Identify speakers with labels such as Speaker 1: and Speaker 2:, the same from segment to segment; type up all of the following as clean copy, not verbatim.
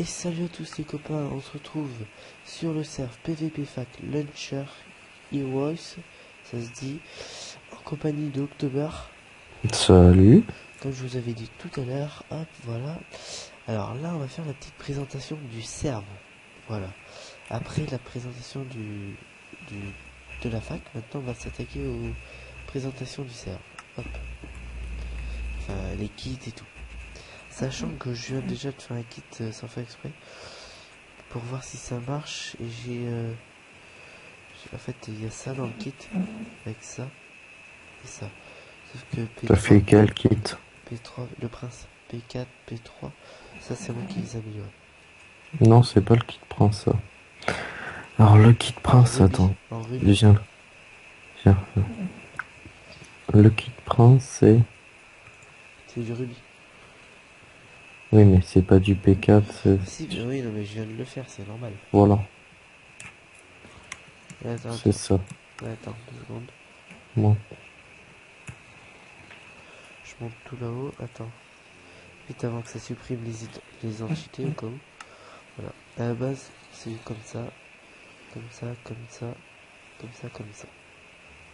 Speaker 1: Et salut à tous les copains, on se retrouve sur le serve PvP Fac Launcher Heroes, ça se dit, en compagnie de October.
Speaker 2: Salut.
Speaker 1: Comme je vous avais dit tout à l'heure, hop, voilà. Alors là, on va faire la petite présentation du serve. Voilà. Après la présentation de la fac, maintenant on va s'attaquer aux présentations du serve. Hop. Enfin, les kits et tout. Sachant que je viens déjà de faire un kit sans faire exprès. Pour voir si ça marche. Et en fait, il y a ça dans le kit. Avec ça. Et ça. Sauf que
Speaker 2: T'as
Speaker 1: P3,
Speaker 2: fait quel kit?
Speaker 1: P3, le prince, P4, P3. Ça, c'est moi qui les améliore.
Speaker 2: Non, c'est pas le kit prince, ça. Alors, le kit
Speaker 1: En
Speaker 2: prince,
Speaker 1: rubis.
Speaker 2: attends.
Speaker 1: En rubis.
Speaker 2: Viens, viens. Le kit prince, c'est...
Speaker 1: C'est du rubis.
Speaker 2: Oui, mais c'est pas du P4,
Speaker 1: Si, oui, non, mais je viens de le faire, c'est normal.
Speaker 2: Voilà,
Speaker 1: Attends,
Speaker 2: c'est
Speaker 1: attends.
Speaker 2: ça.
Speaker 1: Attends, 2 secondes.
Speaker 2: Bon.
Speaker 1: Je monte tout là-haut. Attends. Vite avant que ça supprime les entités au cas où. Voilà. À la base, c'est comme ça. Comme ça, comme ça. Comme ça, comme ça.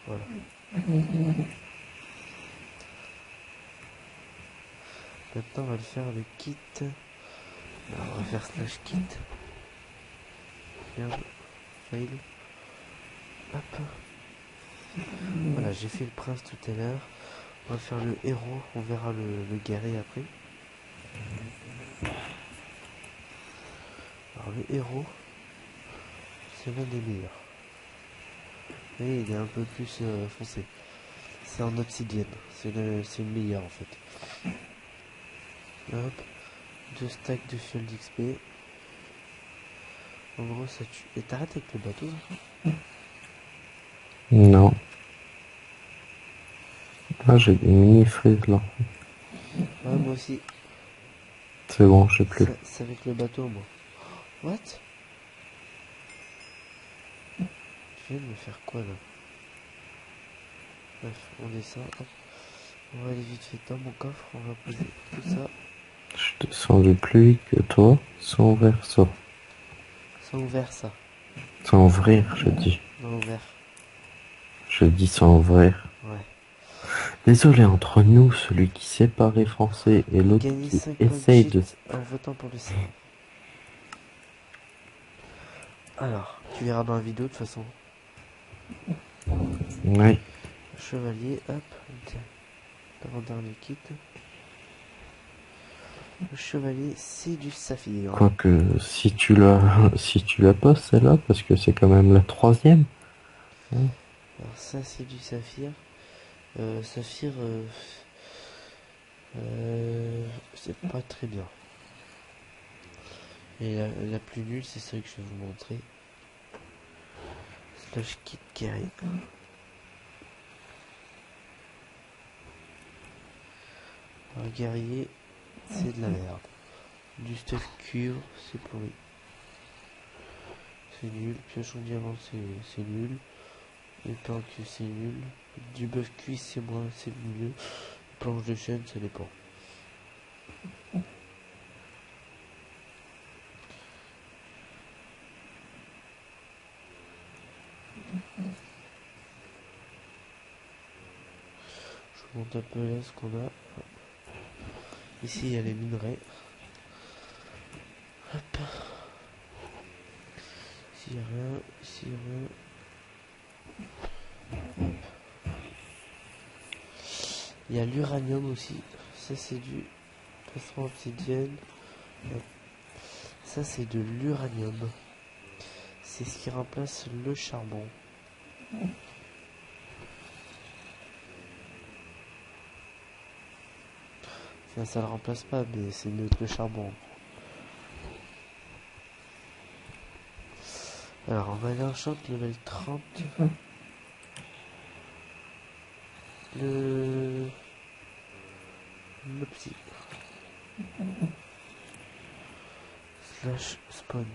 Speaker 1: Voilà. Maintenant, on va le faire le kit. Alors, on va faire slash kit. Merde. Fail. Hop. Voilà, j'ai fait le prince tout à l'heure. On va faire le héros. On verra le guerrier après. Alors, le héros, c'est l'un des meilleurs. Et il est un peu plus foncé. C'est en obsidienne. C'est le meilleur en fait. Hop. 2 stacks de fiole d'XP. En gros, ça tue. Et t'arrêtes avec le bateau hein.
Speaker 2: Non. Ah, j'ai des mini-frises, là.
Speaker 1: Ouais, moi aussi.
Speaker 2: C'est bon, j'ai plus.
Speaker 1: C'est avec le bateau, moi. What? Tu viens de me faire quoi là? Bref, on descend. Hop. On va aller vite fait dans mon coffre. On va poser tout ça.
Speaker 2: Je descendais plus vite que toi, sans ouvrir ça.
Speaker 1: Sans ouvert ça.
Speaker 2: Sans ouvrir, je dis.
Speaker 1: Non, ouvert.
Speaker 2: Je dis sans ouvrir.
Speaker 1: Ouais.
Speaker 2: Désolé, entre nous, celui qui sait parler français et l'autre
Speaker 1: Gagner
Speaker 2: qui
Speaker 1: 5 points de
Speaker 2: essaye
Speaker 1: cheat
Speaker 2: de...
Speaker 1: en votant pour le serve. Alors, tu verras dans la vidéo de toute façon.
Speaker 2: Ouais.
Speaker 1: Chevalier, hop. Avant-dernier kit. Le chevalier, c'est du saphir.
Speaker 2: Quoique, si tu la pas celle-là, parce que c'est quand même la troisième. Hein.
Speaker 1: Alors ça, c'est du saphir. Saphir, c'est pas très bien. Et la plus nulle, c'est celle que je vais vous montrer. Slash kit carry. Un guerrier, c'est de la merde. Du stuff cuivre, c'est pourri. C'est nul. Piochon diamant, c'est nul. Épée en cuivre, c'est nul. Du bœuf cuit, c'est mieux. Planche de chaîne, ça dépend. Je vous montre un peu là ce qu'on a. Ici, il y a les minerais. Hop. Ici, il n'y a rien. Ici, il n'y a rien. Il y a l'uranium aussi. Ça, c'est du plastron obsidienne. Ça, c'est de l'uranium. C'est ce qui remplace le charbon. Enfin, ça le remplace pas, mais c'est mieux que le charbon. Alors, on va aller en shop level 30. Le psy. Slash spawn.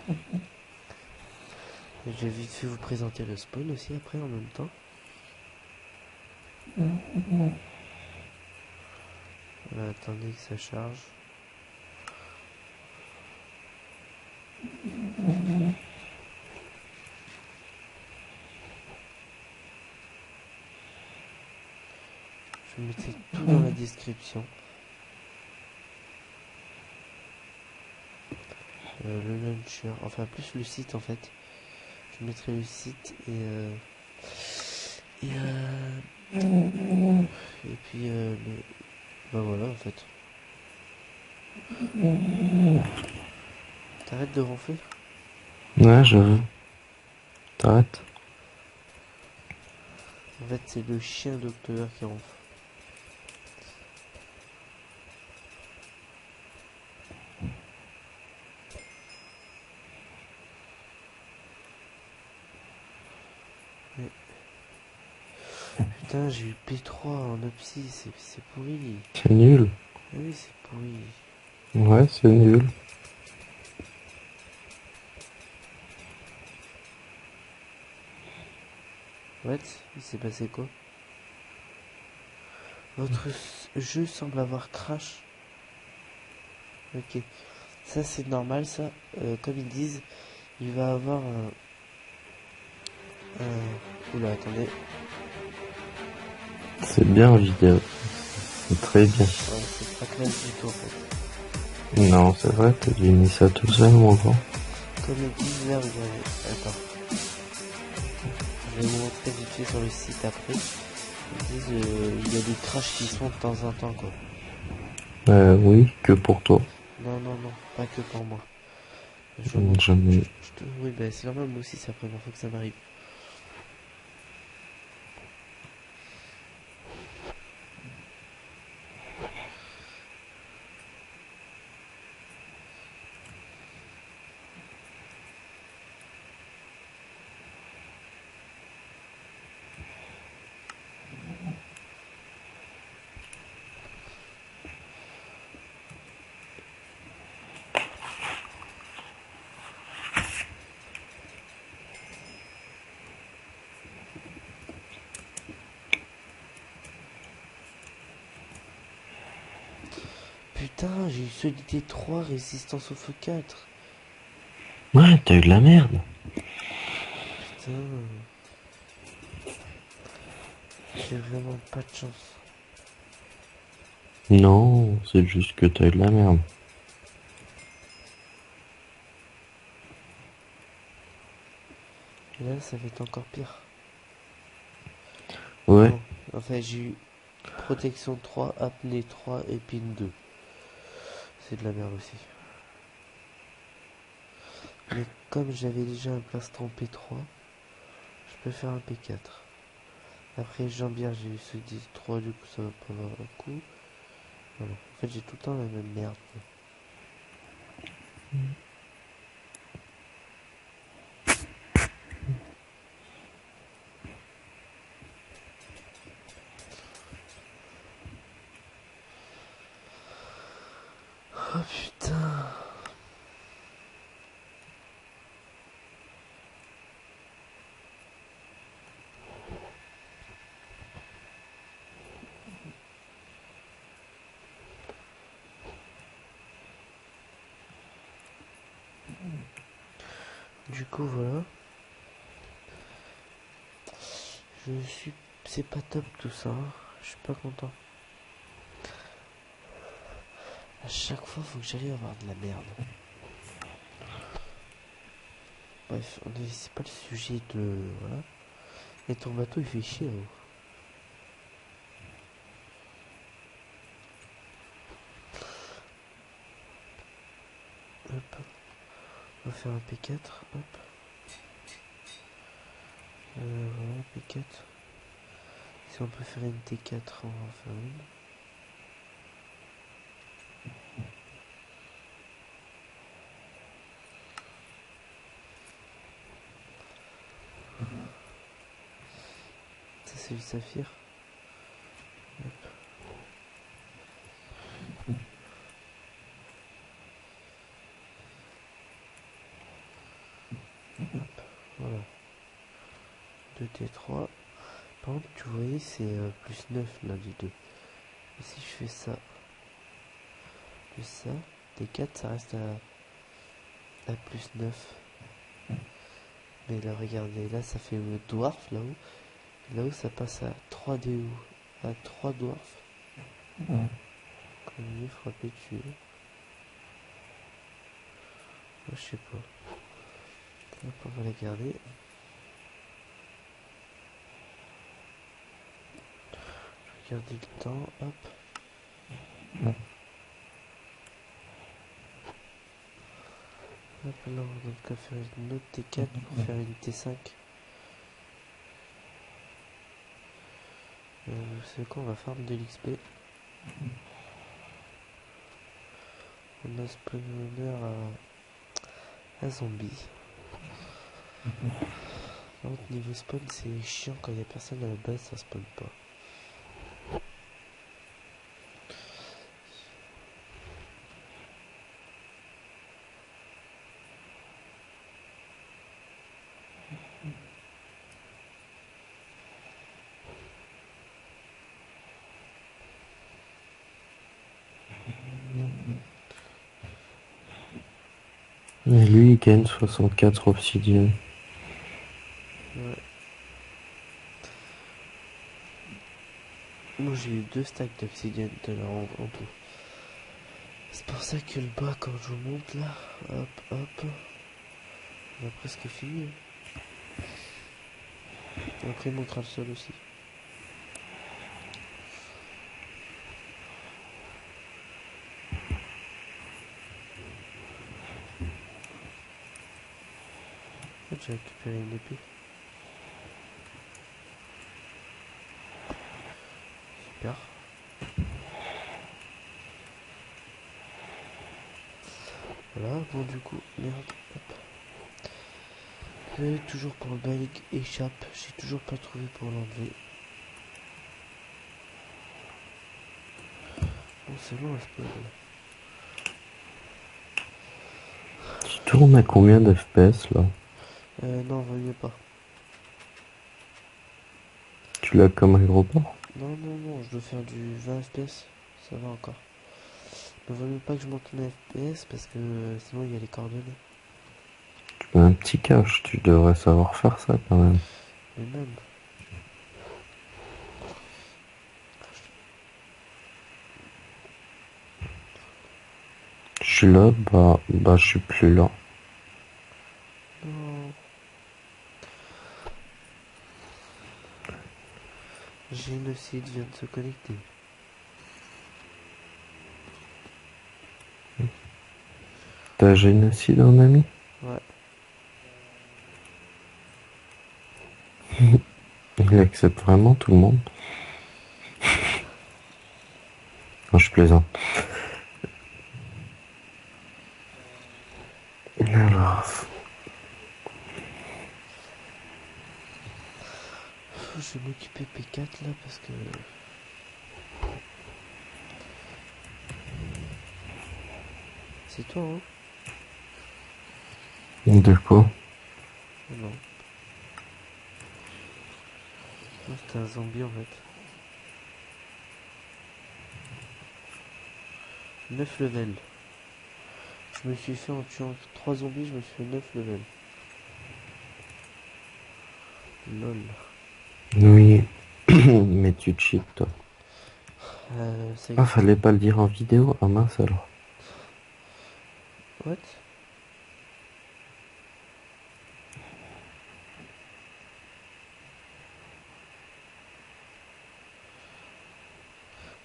Speaker 1: Et je vais vite fait vous présenter le spawn aussi après en même temps. Attendez que ça charge. Je mettrai tout dans la description. Le launcher, enfin plus le site en fait. Je mettrai le site et puis bah voilà en fait. T'arrêtes de ronfler?
Speaker 2: Ouais, je... T'arrêtes.
Speaker 1: En fait c'est le chien docteur qui ronfle. Mais... Putain, j'ai eu P3 en Opsy, c'est pourri.
Speaker 2: C'est nul.
Speaker 1: Ah oui, c'est pourri.
Speaker 2: Ouais, c'est nul.
Speaker 1: What? Il s'est passé quoi? Votre jeu semble avoir crash. Ok. Ça c'est normal ça. Comme ils disent, il va avoir Oula, attendez.
Speaker 2: C'est bien en vidéo. C'est très bien.
Speaker 1: Ouais, c'est pas classe du tout en fait.
Speaker 2: Non, c'est vrai, t'as dû mis ça tout seul, mon grand.
Speaker 1: Comme ils disent là, regardez. Attends. Je vais vous montrer vite fait sur le site après. Ils disent il y a des crashs qui sont de temps en temps quoi.
Speaker 2: Oui, que pour toi.
Speaker 1: Non, non, non, pas que pour moi.
Speaker 2: Jamais.
Speaker 1: Oui, bah c'est normal, moi aussi c'est la première fois que ça m'arrive. Putain, j'ai eu solidité 3, résistance au feu 4.
Speaker 2: Ouais, t'as eu de la merde.
Speaker 1: Putain, j'ai vraiment pas de chance.
Speaker 2: Non, c'est juste que t'as eu de la merde.
Speaker 1: Et là, ça va être encore pire.
Speaker 2: Ouais,
Speaker 1: Non, enfin, j'ai eu protection 3, apnée 3 et pin 2. C'est de la merde aussi. Mais comme j'avais déjà un plastron P3, je peux faire un P4. Après, jambière, j'ai eu ce 10-3, du coup, ça va pas avoir un coup. Voilà. En fait, j'ai tout le temps la même merde. Oh putain. Du coup, voilà. Je suis... C'est pas top tout ça. Hein. Je suis pas content. À chaque fois, faut que j'arrive à avoir de la merde. Bref, c'est pas le sujet de... Voilà. Et ton bateau, il fait chier. Hein. Hop. On va faire un P4. Hop. Voilà, P4. Si on peut faire une T4, on va en faire une. Ça, c'est le saphir. Hop. Hop. Voilà. 2T3. Par contre, tu voyais, c'est plus 9 là du 2. Et si je fais ça, plus ça. T4 ça reste à plus 9. Mais là regardez, là ça fait dwarf là-haut. Là-haut ça passe à 3 DO. À 3 dwarf. Comme frapper tuer. Moi, je sais pas. Hop, on va la garder. Je vais garder le temps. Hop. Hop, là on va donc faire une autre T4 pour faire une T5. C'est quoi, on va farm de l'XP. On a spawner à zombie. Par contre, niveau spawn, c'est chiant quand il n'y a personne à la base, ça spawn pas.
Speaker 2: Et lui, il gagne 64 obsidiennes.
Speaker 1: Ouais. Moi j'ai eu 2 stacks d'obsidienne tout à l'heure en tout. C'est pour ça que le bas, quand je vous monte là, hop, hop, on a presque fini. Après, il montrera le sol aussi. En fait, j'ai récupéré une épée. Super. Voilà, bon du coup, merde, hop. Toujours pour le bail échappe, j'ai toujours pas trouvé pour l'enlever. Bon, c'est bon, elle spawn.
Speaker 2: Tu tournes à combien d'FPS là?
Speaker 1: Non, vaut mieux pas.
Speaker 2: Tu l'as comme aéroport?
Speaker 1: Non, non, non, je dois faire du 20 FPS, ça va encore. Mais vaut mieux pas que je monte mes FPS parce que sinon il y a les coordonnées.
Speaker 2: Tu as un petit cache, tu devrais savoir faire ça quand même.
Speaker 1: Mais même.
Speaker 2: Je suis là, bah je suis plus là.
Speaker 1: Non. Génocide vient de se connecter.
Speaker 2: T'as génocide en ami?
Speaker 1: Ouais.
Speaker 2: Il accepte vraiment tout le monde? Non, je plaisante. Alors,
Speaker 1: Je vais m'occuper P4 là parce que... C'est toi, hein?
Speaker 2: de quoi?
Speaker 1: Non. Non, c'était un zombie en fait. 9 levels. Je me suis fait en tuant 3 zombies, je me suis fait 9 levels. Lol.
Speaker 2: Oui, mais tu cheats toi.
Speaker 1: Ça
Speaker 2: Ah,
Speaker 1: existe.
Speaker 2: fallait pas le dire en vidéo? Ah mince alors.
Speaker 1: What?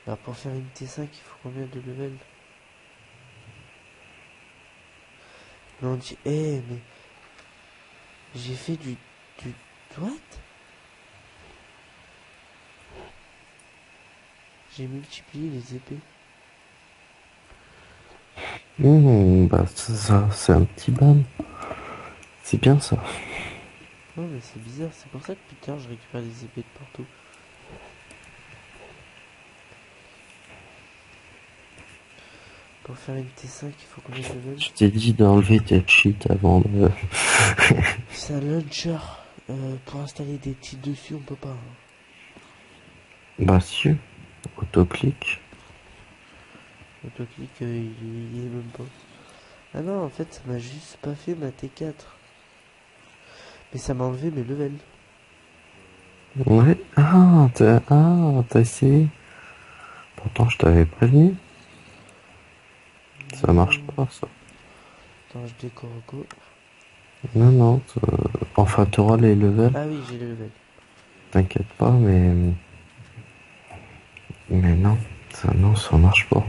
Speaker 1: Alors pour faire une T5, il faut combien de levels? Mais on dit... Eh, mais... J'ai fait du... What? J'ai multiplié les épées.
Speaker 2: Bah ça, c'est un petit ban. C'est bien ça.
Speaker 1: Non mais c'est bizarre, c'est pour ça que plus tard je récupère des épées de partout. Pour faire une T5, il faut combien de levels?
Speaker 2: Je t'ai dit d'enlever tes cheats avant de...
Speaker 1: C'est un launcher. Pour installer des cheats dessus, on peut pas. Hein.
Speaker 2: Bah si, autoclic.
Speaker 1: Autoclic, il y est même pas. Ah non, en fait, ça m'a juste pas fait ma T4. Mais ça m'a enlevé mes levels.
Speaker 2: Ouais. T'as essayé. Pourtant, je t'avais prévenu. Ça marche
Speaker 1: Non.
Speaker 2: pas, ça.
Speaker 1: Attends, je décore go.
Speaker 2: Non, non. Enfin, t'auras les levels.
Speaker 1: Ah oui, j'ai les levels.
Speaker 2: T'inquiète pas, mais non. Non, ça marche pas.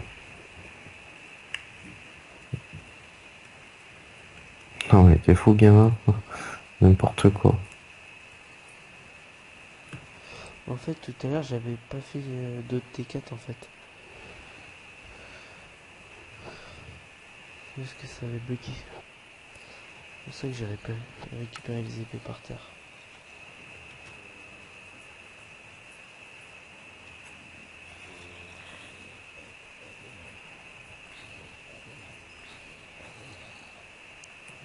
Speaker 2: Non, mais t'es fou, gamin. N'importe quoi.
Speaker 1: En fait, tout à l'heure, j'avais pas fait d'autres T4 en fait. Parce que ça avait bugué. C'est pour ça que j'ai récupéré les épées par terre.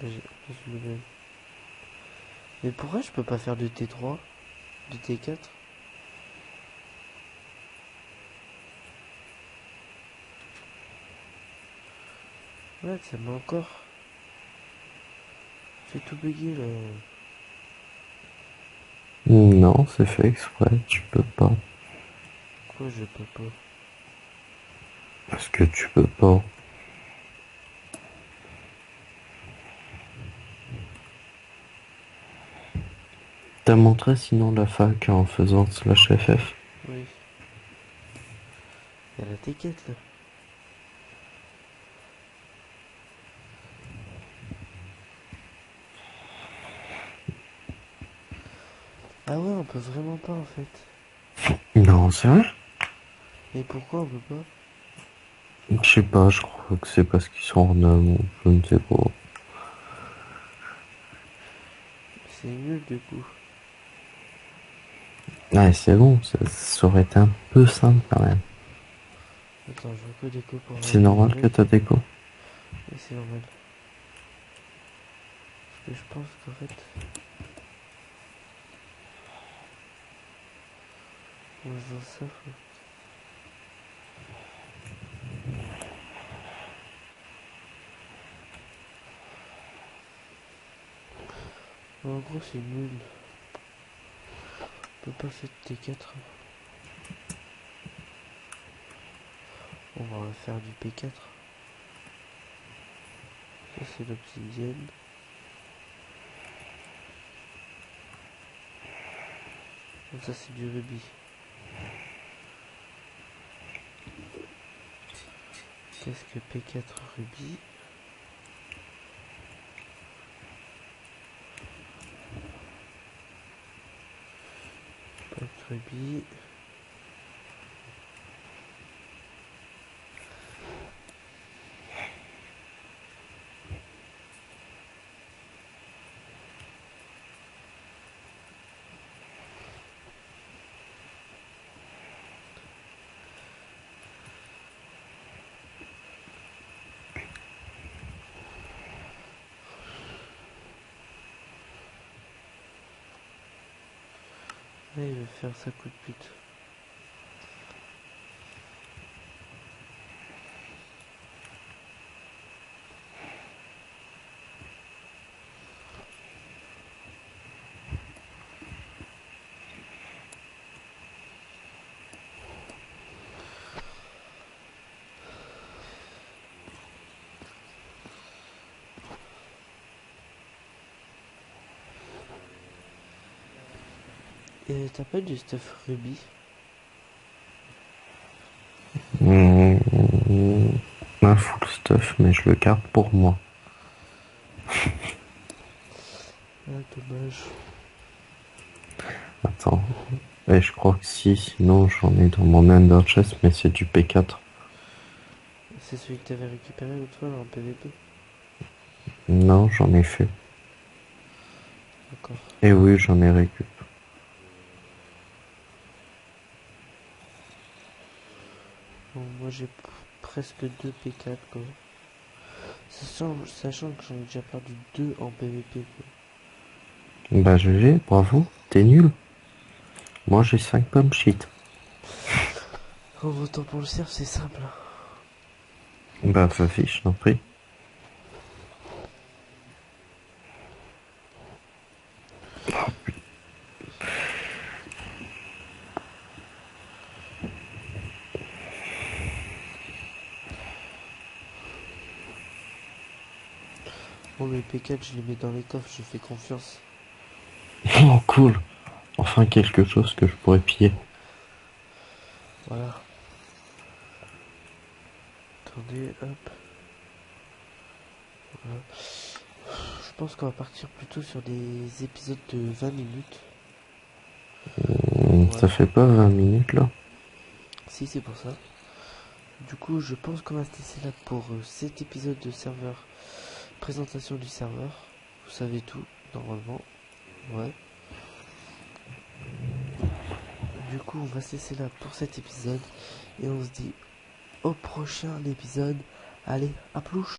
Speaker 1: Là, j'ai 11 levels. Mais pourquoi je peux pas faire de T3? De T4? Ouais, ça m'a encore fait tout bugger là.
Speaker 2: Non, c'est fait exprès. Tu peux pas.
Speaker 1: Pourquoi je peux pas?
Speaker 2: Parce que tu peux pas. T'as montré sinon la fac en faisant /FF.
Speaker 1: Oui. Il y a la T4 là. Ah ouais, on peut vraiment pas en fait.
Speaker 2: Non, c'est vrai.
Speaker 1: Et pourquoi on peut pas?
Speaker 2: Je sais pas, je crois que c'est parce qu'ils sont en homme ou je ne sais pas.
Speaker 1: C'est nul du coup.
Speaker 2: Ouais, c'est bon, ça aurait été un peu simple quand même.
Speaker 1: Attends, je veux que déco pour avoir
Speaker 2: C'est
Speaker 1: des
Speaker 2: normal que
Speaker 1: levels.
Speaker 2: t'as déco.
Speaker 1: Et c'est normal. Parce que je pense qu'en fait, en faisant ça, en gros c'est nul. On peut pas faire T4. On va faire du P4. Ça c'est l'obsidienne. Ça c'est du rubis. Qu'est-ce que P4 rubis? Pas de rubis. Là il va faire sa coup de pute. Et t'as pas du stuff rubis?
Speaker 2: Un full stuff, mais je le garde pour moi.
Speaker 1: Ah dommage.
Speaker 2: Attends. Et je crois que si, sinon j'en ai dans mon Ender Chest, mais c'est du P4.
Speaker 1: C'est celui que t'avais récupéré l'autre fois là, en PVP?
Speaker 2: Non, j'en ai fait.
Speaker 1: D'accord.
Speaker 2: Et oui, j'en ai récup.
Speaker 1: Bon, moi j'ai presque 2 P4 quoi. Sachant que j'en ai déjà perdu 2 en PVP quoi.
Speaker 2: Bah GG, bravo, t'es nul. Moi j'ai 5 pommes shit.
Speaker 1: En votant pour le cerf c'est simple.
Speaker 2: Bah, vas-y, je t'en prie.
Speaker 1: Bon, mes P4, je les mets dans les coffres, je fais confiance.
Speaker 2: Oh, cool. Enfin, quelque chose que je pourrais piller.
Speaker 1: Voilà. Attendez, hop. Voilà. Je pense qu'on va partir plutôt sur des épisodes de 20 minutes.
Speaker 2: Ça
Speaker 1: Ouais,
Speaker 2: fait pas 20 minutes, là?
Speaker 1: si c'est pour ça. Du coup, je pense qu'on va se laisser là pour cet épisode de serveur. Présentation du serveur. Vous savez tout, normalement. Ouais. Du coup, on va se laisser là pour cet épisode. Et on se dit au prochain épisode. Allez, à plus!